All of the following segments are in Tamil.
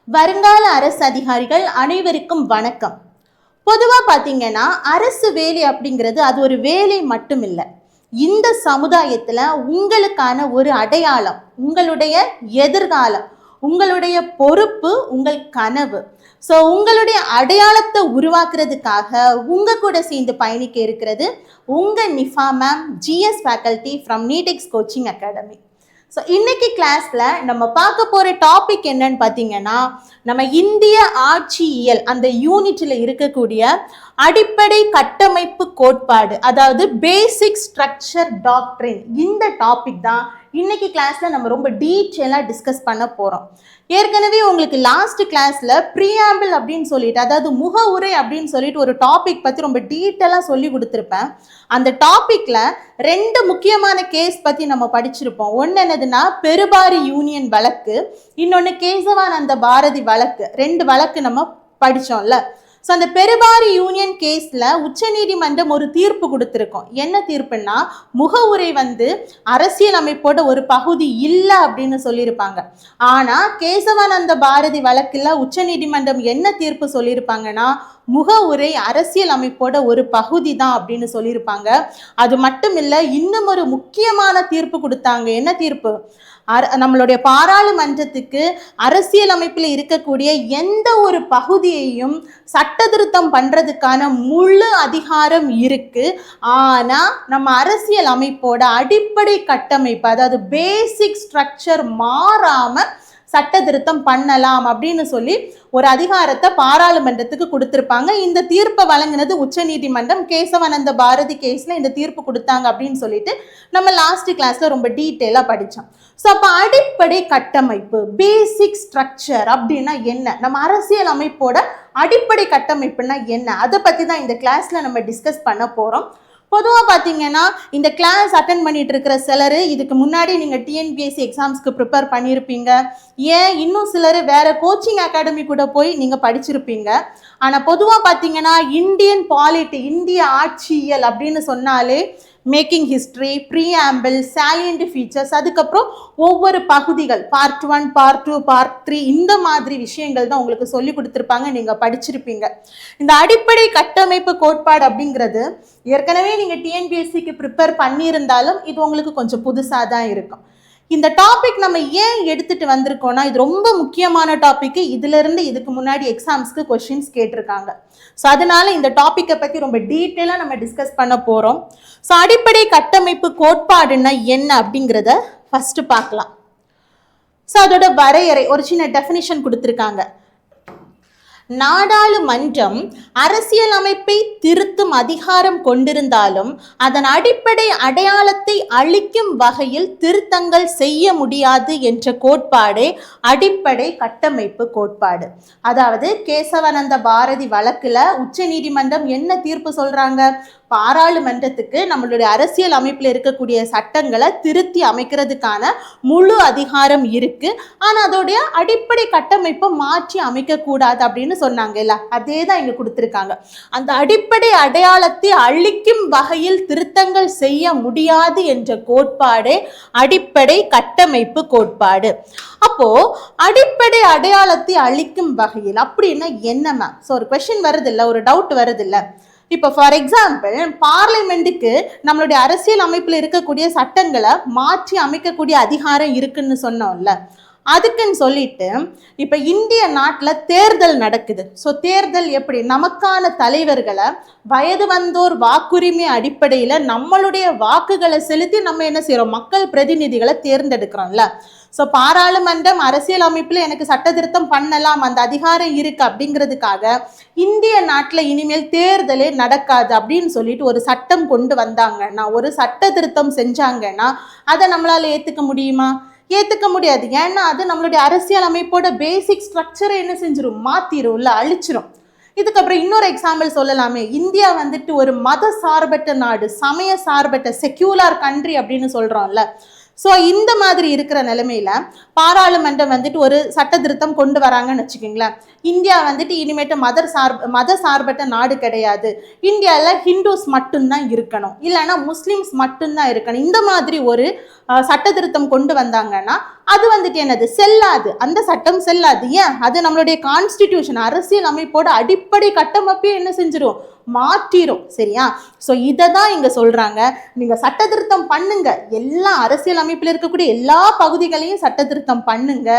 வருங்கால அரசு அதிகாரிகள் அனைவருக்கும் வணக்கம். பொதுவா பாத்தீங்கன்னா அரசு வேலை அப்படிங்கிறது அது ஒரு வேலை மட்டும் இல்லை. இந்த சமுதாயத்துல உங்களுக்கான ஒரு அடையாளம், உங்களுடைய எதிர்காலம், உங்களுடைய பொறுப்பு, உங்கள் கனவு. ஸோ உங்களுடைய அடையாளத்தை உருவாக்குறதுக்காக உங்க கூட சேர்ந்து பயணிக்க இருக்கிறது உங்க Nifa ma'am, GS faculty from Needex coaching academy. So இன்னைக்கு கிளாஸ்ல நம்ம பார்க்க போற டாபிக் என்னன்னு பார்த்தீங்கன்னா, நம்ம இந்திய ஆட்சியியல் அந்த யூனிட்ல இருக்கக்கூடிய அடிப்படை கட்டமைப்பு கோட்பாடு, அதாவது பேசிக் ஸ்ட்ரக்சர் டாக்ட்ரின். இந்த டாபிக் தான் இன்னைக்கு கிளாஸ்ல நம்ம ரொம்ப டீட்டெயிலா டிஸ்கஸ் பண்ண போறோம். ஏற்கனவே உங்களுக்கு லாஸ்ட் கிளாஸ்ல ப்ரீஆம்பிள் அப்படின்னு சொல்லிட்டு, அதாவது முகவுரை அப்படின்னு சொல்லிட்டு ஒரு டாபிக் பத்தி ரொம்ப டீட்டெயிலா சொல்லி கொடுத்துருப்பேன். அந்த டாபிக்ல 2 முக்கியமான கேஸ் பத்தி நம்ம படிச்சிருப்போம். ஒன்னு என்னதுன்னா பெருபாரி யூனியன் வழக்கு, இன்னொன்னு கேசவானந்த பாரதி வழக்கு. 2 வழக்கு நம்ம படிச்சோம்ல. ஸோ அந்த பெருபாரி யூனியன் கேஸ்ல உச்சநீதிமன்றம் ஒரு தீர்ப்பு கொடுத்துருக்கோம். என்ன தீர்ப்புன்னா, முகவுரை அரசியல் அமைப்போட ஒரு பகுதி இல்லை அப்படின்னு சொல்லியிருப்பாங்க. ஆனா கேசவானந்த பாரதி வழக்குல உச்சநீதிமன்றம் என்ன தீர்ப்பு சொல்லியிருப்பாங்கன்னா, முகவுரை அரசியல் அமைப்போட ஒரு பகுதி தான் அப்படின்னு சொல்லியிருப்பாங்க. அது மட்டும் இல்லை, இன்னும் ஒரு முக்கியமான தீர்ப்பு கொடுத்தாங்க. என்ன தீர்ப்பு? நம்மளுடைய பாராளுமன்றத்துக்கு அரசியல் அமைப்பில் இருக்கக்கூடிய எந்த ஒரு பகுதியையும் சட்ட திருத்தம் பண்றதுக்கான முழு அதிகாரம் இருக்கு. ஆனா நம்ம அரசியல் அமைப்போட அடிப்படை கட்டமைப்பு, அதாவது பேசிக் ஸ்ட்ரக்சர் மாறாம சட்ட திருத்தம் பண்ணலாம் அப்படின்னு சொல்லி ஒரு அதிகாரத்தை பாராளுமன்றத்துக்கு கொடுத்திருப்பாங்க. இந்த தீர்ப்பை வழங்கினது உச்சநீதிமன்றம். கேசவானந்த பாரதி கேஸ்ல இந்த தீர்ப்பு கொடுத்தாங்க அப்படின்னு சொல்லிட்டு நம்ம லாஸ்ட் கிளாஸ்ல ரொம்ப டீட்டெயிலா படிச்சோம். ஸோ அப்போ அடிப்படை கட்டமைப்பு, பேசிக் ஸ்ட்ரக்சர் அப்படின்னா என்ன, நம்ம அரசியல் அமைப்போட அடிப்படை கட்டமைப்புனா என்ன, அதை பத்தி தான் இந்த கிளாஸ்ல நம்ம டிஸ்கஸ் பண்ண போறோம். பொதுவாக பார்த்தீங்கன்னா இந்த கிளாஸ் அட்டன் பண்ணிட்டு இருக்கிற சிலர் இதுக்கு முன்னாடி நீங்கள் டிஎன்பிஎஸ்சி எக்ஸாம்ஸ்க்கு ப்ரிப்பேர் பண்ணியிருப்பீங்க. ஏன் இன்னும் சிலர் வேற கோச்சிங் அகாடமி கூட போய் நீங்கள் படிச்சிருப்பீங்க. ஆனால் பொதுவாக பார்த்தீங்கன்னா இந்தியன் பாலிட்டி, இந்திய ஆட்சியியல் அப்படின்னு சொன்னாலே making history, preamble, salient features, அதுக்கப்புறம் ஒவ்வொரு பகுதிகள் பார்ட் 1, பார்ட் 2, பார்ட் 3, இந்த மாதிரி விஷயங்கள் தான் உங்களுக்கு சொல்லி கொடுத்துருப்பாங்க, நீங்கள் படிச்சிருப்பீங்க. இந்த அடிப்படை கட்டமைப்பு கோட்பாடு அப்படிங்கிறது ஏற்கனவே நீங்கள் டிஎன்பிஎஸ்சிக்கு ப்ரிப்பேர் பண்ணியிருந்தாலும் இது உங்களுக்கு கொஞ்சம் புதுசாக தான் இருக்கும். இந்த டாபிக் நம்ம ஏன் எடுத்துட்டு வந்திருக்கோம்னா, இது ரொம்ப முக்கியமான டாபிக். இதுல இருந்து இதுக்கு முன்னாடி எக்ஸாம்ஸ்க்கு கொஸ்டின்ஸ் கேட்டிருக்காங்க. ஸோ அதனால இந்த டாப்பிக்கை பத்தி ரொம்ப டீட்டெயிலாக நம்ம டிஸ்கஸ் பண்ண போறோம். ஸோ அடிப்படை கட்டமைப்பு கோட்பாடுன்னா என்ன அப்படிங்கிறத ஃபர்ஸ்ட் பார்க்கலாம். ஸோ அதோட வரையறை, ஒரு சின்ன டெஃபினிஷன் கொடுத்துருக்காங்க. நாடாளுமன்றம் அரசியல் அமைப்பை திருத்தும் அதிகாரம் கொண்டிருந்தாலும் அதன் அடிப்படை அடையாளத்தை அளிக்கும் வகையில் திருத்தங்கள் செய்ய முடியாது என்ற கோட்பாடே அடிப்படை கட்டமைப்பு கோட்பாடு. அதாவது கேசவானந்த பாரதி வழக்குல உச்சநீதிமன்றம் என்ன தீர்ப்பு சொல்றாங்க, பாராளுமன்றத்துக்கு நம்மளுடைய அரசியல் அமைப்பில் இருக்கக்கூடிய சட்டங்களை திருத்தி அமைக்கிறதுக்கான முழு அதிகாரம் இருக்கு. ஆனா அதோடைய அடிப்படை கட்டமைப்பை மாற்றி அமைக்க கூடாது அப்படின்னு சொன்னாங்க இல்ல, அதே தான் இங்க கொடுத்திருக்காங்க. அந்த அடிப்படை அடையாளத்தை அளிக்கும் வகையில் திருத்தங்கள் செய்ய முடியாது என்ற கோட்பாடே அடிப்படை கட்டமைப்பு கோட்பாடு. அப்போ அடிப்படை அடையாளத்தை அளிக்கும் வகையில் அப்படின்னா என்ன மேம்? ஸோ ஒரு கொஸ்டின் வருது இல்லை, ஒரு டவுட் வருது இல்லை. இப்போ ஃபார் எக்ஸாம்பிள் பார்லிமெண்ட்டுக்கு நம்மளுடைய அரசியல் அமைப்பில் இருக்கக்கூடிய சட்டங்களை மாற்றி அமைக்கக்கூடிய அதிகாரம் இருக்குன்னு சொன்னோம்ல, அதுக்குன்னு சொல்லிட்டு இப்போ இந்திய நாட்டில் தேர்தல் நடக்குது. ஸோ தேர்தல் எப்படி, நமக்கான தலைவர்களை வயது வந்தோர் வாக்குரிமை அடிப்படையில் நம்மளுடைய வாக்குகளை செலுத்தி நம்ம என்ன செய்கிறோம், மக்கள் பிரதிநிதிகளை தேர்ந்தெடுக்கிறோம்ல. ஸோ பாராளுமன்றம் அரசியல் அமைப்பில் எனக்கு சட்ட திருத்தம் பண்ணலாம், அந்த அதிகாரம் இருக்கு அப்படிங்கிறதுக்காக இந்திய நாட்டில் இனிமேல் தேர்தலே நடக்காது அப்படின்னு சொல்லிட்டு ஒரு சட்டம் கொண்டு வந்தாங்கன்னா, ஒரு சட்ட திருத்தம் செஞ்சாங்கன்னா அதை நம்மளால ஏற்றுக்க முடியுமா? ஏற்றுக்க முடியாது. ஏன்னா அது நம்மளுடைய அரசியல் அமைப்போட பேசிக் ஸ்ட்ரக்சரை என்ன செஞ்சிடும், மாத்திரும், அழிச்சிரும். இதுக்கப்புறம் இன்னொரு எக்ஸாம்பிள் சொல்லலாமே. இந்தியா ஒரு மத சார்பற்ற நாடு, சமய சார்பற்ற செக்யூலர் கண்ட்ரி அப்படின்னு சொல்றோம்ல. ஸோ இந்த மாதிரி இருக்கிற நிலைமையில பாராளுமன்றம் வந்துட்டு ஒரு சட்ட திருத்தம் கொண்டு வராங்கன்னு வச்சுக்கோங்களேன். இந்தியா வந்துட்டு இனிமேட்டு மத சார்பற்ற நாடு கிடையாது, இந்தியாவில் ஹிந்துஸ் மட்டும்தான் இருக்கணும், இல்லைன்னா முஸ்லிம்ஸ் மட்டும்தான் இருக்கணும், இந்த மாதிரி ஒரு சட்ட திருத்தம் கொண்டு வந்தாங்கன்னா அது வந்துட்டு என்னது செல்லாது, அந்த சட்டம் செல்லாது. ஏன்? அது நம்மளுடைய கான்ஸ்டிடியூஷன் அரசியல் அமைப்போட அடிப்படை கட்டமைப்பே என்ன செஞ்சிடும், மாற்றிடும். சரியா? ஸோ இதை தான் இங்க சொல்றாங்க, நீங்க சட்ட திருத்தம் பண்ணுங்க, எல்லா அரசியல் அமைப்பில் இருக்கக்கூடிய எல்லா பகுதிகளையும் சட்ட திருத்தம் பண்ணுங்க,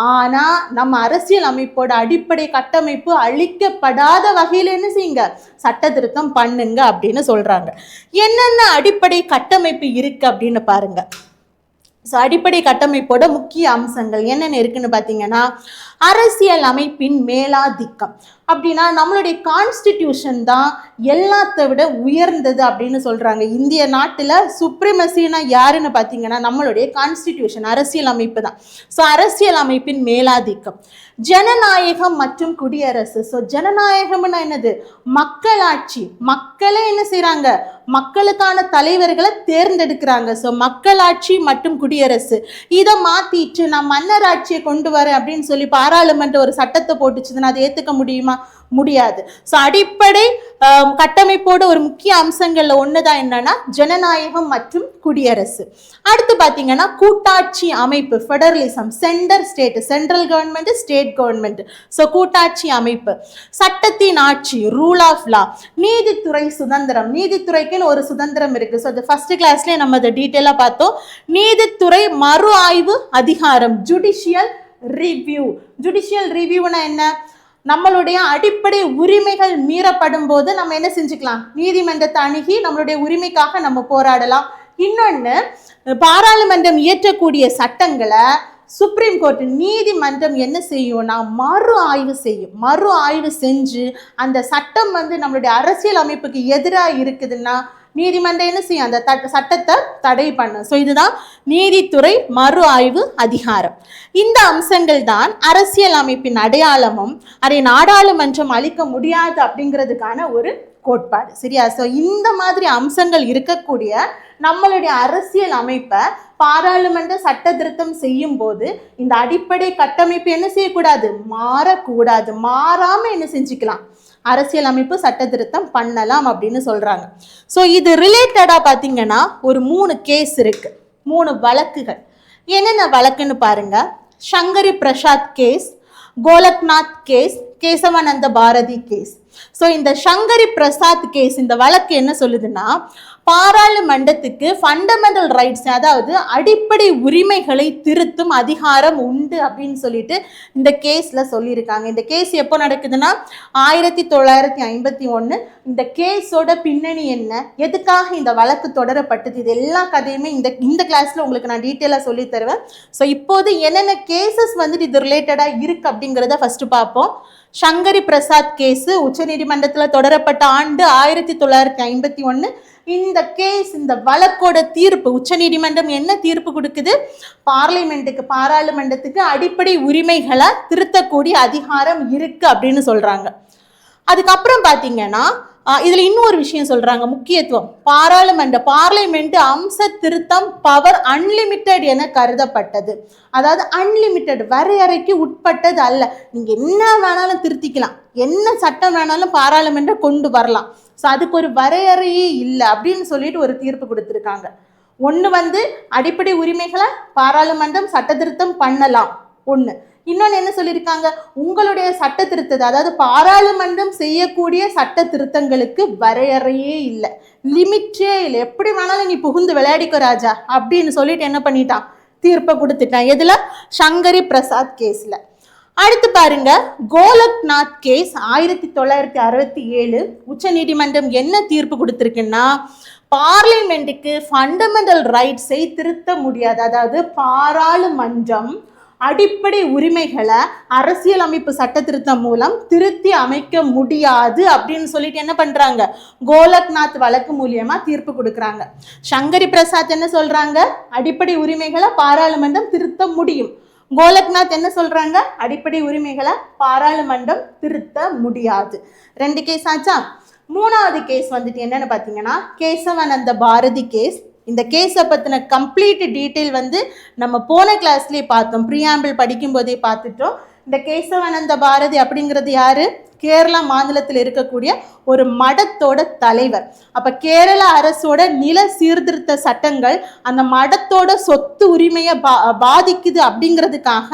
ஆனா நம்ம அரசியல் அமைப்போட அடிப்படை கட்டமைப்பு அழிக்கப்படாத வகையில் என்ன செய்யுங்க, சட்ட திருத்தம் பண்ணுங்க அப்படின்னு சொல்றாங்க. என்னென்ன அடிப்படை கட்டமைப்பு இருக்கு அப்படின்னு பாருங்க. ஸோ அடிப்படை கட்டமைப்போட முக்கிய அம்சங்கள் என்னென்ன இருக்குன்னு பார்த்தீங்கன்னா, அரசியல் அமைப்பின் மேலாதிக்கம். அப்படின்னா நம்மளுடைய கான்ஸ்டிடியூஷன் தான் எல்லாத்தை விட உயர்ந்தது அப்படின்னு சொல்றாங்க. இந்திய நாட்டில் சுப்ரீமசினா யாருன்னு பார்த்தீங்கன்னா நம்மளுடைய கான்ஸ்டிடியூஷன், அரசியல் அமைப்பு தான். ஸோ அரசியல் அமைப்பின் மேலாதிக்கம். ஜனநாயகம் மற்றும் குடியரசு. ஸோ ஜனநாயகம்னா என்னது, மக்களாட்சி. மக்களே என்ன செய்யறாங்க, மக்களுக்கான தலைவர்களை தேர்ந்தெடுக்கிறாங்க. ஸோ மக்களாட்சி மற்றும் குடியரசு. இதை மாத்திட்டு நான் மன்னர் ஆட்சியை கொண்டு வரேன் அப்படின்னு சொல்லி பாராளுமன்றம் ஒரு சட்டத்தை போட்டுச்சுன்னா அதை ஏற்றுக்க முடியுமா? முடியாது. ஸோ அடிப்படை கட்டமைப்போட ஒரு முக்கிய அம்சங்கள்ல ஒண்ணுதான் என்னன்னா ஜனநாயகம் மற்றும் குடியரசு. அடுத்து பாத்தீங்கன்னா கூட்டாட்சி அமைப்பு, federalism, centre state, central government, state government. So கூட்டாட்சி அமைப்பு. சட்டத்தின் ஆட்சி, ரூல் ஆஃப் லா. நீதித்துறை சுதந்திரம், நீதித்துறைக்குன்னு ஒரு சுதந்திரம் இருக்கு. ஸோ அது ஃபர்ஸ்ட் கிளாஸ்லேயே நம்ம அதை டீட்டெயிலாக பார்த்தோம். நீதித்துறை மறு ஆய்வு அதிகாரம், ஜுடிஷியல் ரிவ்யூ. ஜுடிஷியல் ரிவ்யூனா என்ன, நம்மளுடைய அடிப்படை உரிமைகள் மீறப்படும் போது நம்ம என்ன செஞ்சுக்கலாம், நீதிமன்றத்தை அணுகி நம்மளுடைய உரிமைக்காக நம்ம போராடலாம். இன்னொன்று, பாராளுமன்றம் இயற்றக்கூடிய சட்டங்களை சுப்ரீம் கோர்ட், நீதிமன்றம் என்ன செய்யும்னா மறு ஆய்வு செய்யும். மறு ஆய்வு செஞ்சு அந்த சட்டம் நம்மளுடைய அரசியல் அமைப்புக்கு எதிராக இருக்குதுன்னா நீதிமன்றம் என்ன செய்யும், அந்த சட்டத்தை தடை பண்ணும். ஸோ இதுதான் நீதித்துறை மறு ஆய்வு அதிகாரம். இந்த அம்சங்கள் தான் அரசியல் அமைப்பின் அடையாளமும் அதை நாடாளுமன்றம் அளிக்க முடியாது அப்படிங்கிறதுக்கான ஒரு கோட்பாடு. சரியா? ஸோ இந்த மாதிரி அம்சங்கள் இருக்கக்கூடிய நம்மளுடைய அரசியல் அமைப்பை பாராளுமன்ற சட்ட திருத்தம் செய்யும் போது இந்த அடிப்படை கட்டமைப்பு என்ன செய்யக்கூடாது, மாறக்கூடாது. மாறாம என்ன செஞ்சுக்கலாம், அரசியல் அமைப்பு சட்ட திருத்தம் பண்ணலாம் அப்படின்னு சொல்றாங்க. ஸோ இது ரிலேட்டடா பார்த்தீங்கன்னா ஒரு 3 கேஸ் இருக்கு, 3 வழக்குகள். என்னென்ன வழக்குன்னு பாருங்க. Shankari Prasad case, Golaknath case, Kesavananda Bharati case. So இந்த சங்கரி பிரசாத் கேஸ், இந்த வழக்கு என்ன சொல்லுதுன்னா, பாராளுமன்றத்துக்கு ஃபண்டமெண்டல் ரைட்ஸ், அதாவது அடிப்படை உரிமைகளை திருத்தும் அதிகாரம் உண்டு அப்படின்னு சொல்லிட்டு இந்த கேஸ்ல சொல்லியிருக்காங்க. இந்த கேஸ் எப்போ நடக்குதுன்னா 1951. இந்த கேஸோட பின்னணி என்ன, எதுக்காக இந்த வழக்கு தொடரப்பட்டது, இது எல்லா கதையுமே இந்த கிளாஸ்ல உங்களுக்கு நான் டீட்டெயிலாக சொல்லி தருவேன். ஸோ இப்போது என்னென்ன கேசஸ் இது ரிலேட்டடா இருக்கு அப்படிங்கிறத ஃபர்ஸ்ட் பார்ப்போம். சங்கரி பிரசாத் கேஸ் உச்சநீதிமன்றத்தில் தொடரப்பட்ட ஆண்டு 1951. இந்த கேஸ், இந்த வழக்கோட தீர்ப்பு, உச்சநீதிமன்றம் என்ன தீர்ப்பு கொடுக்குது, பாராளுமன்றத்துக்கு அடிப்படை உரிமைகளை திருத்தக்கூடிய அதிகாரம் இருக்கு அப்படின்னு சொல்றாங்க. அதுக்கப்புறம் பாத்தீங்கன்னா இதுல இன்னொரு விஷயம் சொல்றாங்க, முக்கியத்துவம். பார்லிமெண்ட் அம்ச திருத்தம் பவர் அன்லிமிட்டெட் என கருதப்பட்டது. அதாவது அன்லிமிட்டெட், வரையறைக்கு உட்பட்டது அல்ல. நீங்க என்ன வேணாலும் திருத்திக்கலாம், என்ன சட்டம் வேணாலும் பாராளுமன்றம் கொண்டு வரலாம். ஸோ அதுக்கு ஒரு வரையறையே இல்லை அப்படின்னு சொல்லிட்டு ஒரு தீர்ப்பு கொடுத்துருக்காங்க. ஒன்று அடிப்படை உரிமைகளை பாராளுமன்றம் சட்ட திருத்தம் பண்ணலாம் ஒன்று. இன்னொன்று என்ன சொல்லியிருக்காங்க, உங்களுடைய சட்ட திருத்தத்தை, அதாவது பாராளுமன்றம் செய்யக்கூடிய சட்ட திருத்தங்களுக்கு வரையறையே இல்லை, லிமிட்டே இல்லை, எப்படி வேணாலும் நீ புகுந்து விளையாடிக்கோ ராஜா அப்படின்னு சொல்லிட்டு என்ன பண்ணிட்டான், தீர்ப்பை கொடுத்துட்டான். எதுல, சங்கரி பிரசாத் கேஸ்ல. அடுத்து பாருங்க, கோலக்நாத் கேஸ் 1967. உச்ச நீதிமன்றம் என்ன தீர்ப்பு கொடுத்திருக்குன்னா, பார்லிமெண்ட்டுக்கு ஃபண்டமெண்டல் ரைட்ஸை திருத்த முடியாது. அதாவது பாராளுமன்றம் அடிப்படை உரிமைகளை அரசியல் அமைப்பு சட்ட திருத்தம் மூலம் திருத்தி அமைக்க முடியாது அப்படின்னு சொல்லிட்டு என்ன பண்றாங்க, கோலக்நாத் வழக்கு மூலியமா தீர்ப்பு கொடுக்குறாங்க. சங்கரி பிரசாத் என்ன சொல்றாங்க, அடிப்படை உரிமைகளை பாராளுமன்றம் திருத்த முடியும். கோலக்நாத் என்ன சொல்றாங்க, அடிப்படை உரிமைகளை பாராளுமன்றம் திருத்த முடியாது. 2 கேஸ் ஆச்சா. 3வது கேஸ் என்னன்னு பாத்தீங்கன்னா கேசவானந்த பாரதி கேஸ். இந்த கேஸை பற்றின கம்ப்ளீட் டீட்டெயில் வந்து நம்ம போன கிளாஸ்லேயே பார்த்தோம், ப்ரீஆம்பிள் படிக்கும் போதே பார்த்துட்டோம். இந்த கேசவானந்த பாரதி அப்படிங்கிறது யாரு? கேரளா மாநிலத்தில் இருக்கக்கூடிய ஒரு மடத்தோட தலைவர். அப்ப கேரள அரசோட நில சீர்திருத்த சட்டங்கள் அந்த மடத்தோட சொத்து உரிமையை பாதிக்குது அப்படிங்கிறதுக்காக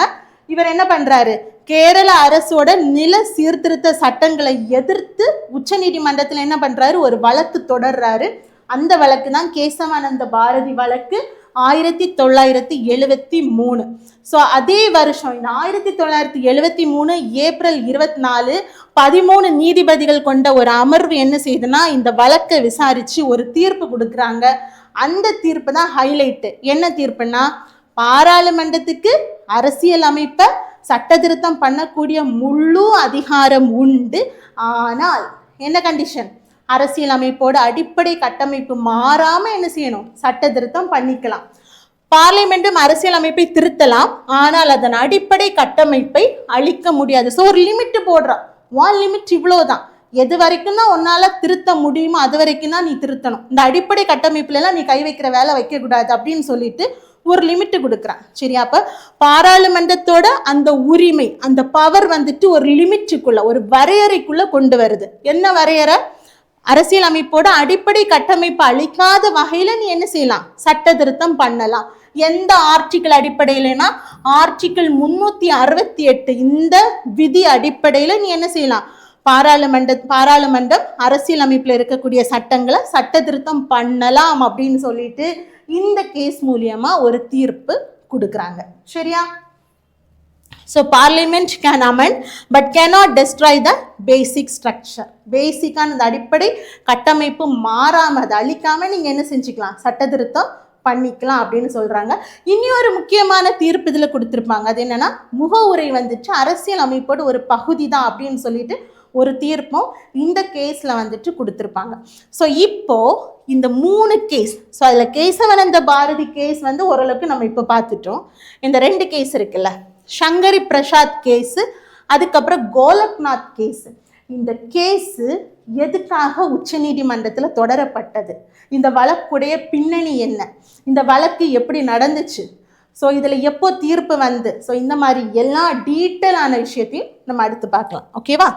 இவர் என்ன பண்றாரு? கேரள அரசோட நில சீர்திருத்த சட்டங்களை எதிர்த்து உச்ச நீதிமன்றத்தில் என்ன பண்றாரு? ஒரு வழக்கு தொடர்றாரு. அந்த வழக்கு தான் கேசவானந்த பாரதி வழக்கு 1973. ஸோ அதே வருஷம் இந்த 1973 ஏப்ரல் 24 13 நீதிபதிகள் கொண்ட ஒரு அமர்வு என்ன செய்யுதுன்னா இந்த வழக்கை விசாரிச்சு ஒரு தீர்ப்பு கொடுக்குறாங்க. அந்த தீர்ப்பு தான் ஹைலைட்டு. என்ன தீர்ப்புன்னா, பாராளுமன்றத்துக்கு அரசியல் அமைப்பை சட்ட திருத்தம் பண்ணக்கூடிய முழு அதிகாரம் உண்டு. ஆனால் என்ன கண்டிஷன்? அரசியல் அமைப்போட அடிப்படை கட்டமைப்பு மாறாம என்ன செய்யணும்? சட்ட திருத்தம் பண்ணிக்கலாம். பார்லிமெண்ட்டும் அரசியல் அமைப்பை திருத்தலாம், ஆனால் அதன் அடிப்படை கட்டமைப்பை அழிக்க முடியாது. ஸோ ஒரு லிமிட் போடுறான். ஒன் லிமிட் இவ்வளோதான். எது வரைக்கும் தான் உன்னால திருத்த முடியுமோ அது வரைக்கும் தான் நீ திருத்தணும். இந்த அடிப்படை கட்டமைப்புல எல்லாம் நீ கை வைக்கிற வேலை வைக்கக்கூடாது அப்படின்னு சொல்லிட்டு ஒரு லிமிட் கொடுக்குறான். சரியா? அப்ப பாராளுமன்றத்தோட அந்த உரிமை, அந்த பவர் வந்துட்டு ஒரு லிமிட்டுக்குள்ள, ஒரு வரையறைக்குள்ள கொண்டு வருது. என்ன வரையறை? அரசியல் அமைப்போட அடிப்படை கட்டமைப்பு அளிக்காத வகையில நீ என்ன செய்யலாம்? சட்ட திருத்தம் பண்ணலாம். எந்த ஆர்டிக்கிள் அடிப்படையிலனா ஆர்டிக்கிள் 368 இந்த விதி அடிப்படையில நீ என்ன செய்யலாம்? பாராளுமன்றம் அரசியல் அமைப்புல இருக்கக்கூடிய சட்டங்களை சட்ட திருத்தம் பண்ணலாம் அப்படின்னு சொல்லிட்டு இந்த கேஸ் மூலியமா ஒரு தீர்ப்பு கொடுக்குறாங்க. சரியா? So parliament can amend but cannot destroy the basic structure. பேசிக்கான அந்த அடிப்படை கட்டமைப்பு மாறாம அதை அழிக்காம நீங்க என்ன செஞ்சுக்கலாம்? சட்ட திருத்தம் பண்ணிக்கலாம் அப்படின்னு சொல்றாங்க. இனி ஒரு முக்கியமான தீர்ப்பு இதுல கொடுத்திருப்பாங்க. அது என்னன்னா, முகவுரை வந்துட்டு அரசியல் அமைப்போட ஒரு பகுதி தான் அப்படின்னு சொல்லிட்டு ஒரு தீர்ப்பும் இந்த கேஸ்ல வந்துட்டு கொடுத்திருப்பாங்க. ஸோ இப்போ இந்த 3 கேஸ், ஸோ அதில் கேசவானந்த பாரதி கேஸ் வந்து ஓரளவுக்கு நம்ம இப்போ பார்த்துட்டோம். இந்த 2 கேஸ் இருக்குல்ல, சங்கரி பிரசாத் கேஸு, அதுக்கப்புறம் கோலக்நாத் கேஸு. இந்த கேஸு எதுக்காக உச்ச நீதிமன்றத்தில் தொடரப்பட்டது? இந்த வழக்குடைய பின்னணி என்ன? இந்த வழக்கு எப்படி நடந்துச்சு? ஸோ இதில் எப்போ தீர்ப்பு வந்து, ஸோ இந்த மாதிரி எல்லா டீட்டெயிலான விஷயத்தையும் நம்ம அடுத்து பார்க்கலாம். ஓகேவா?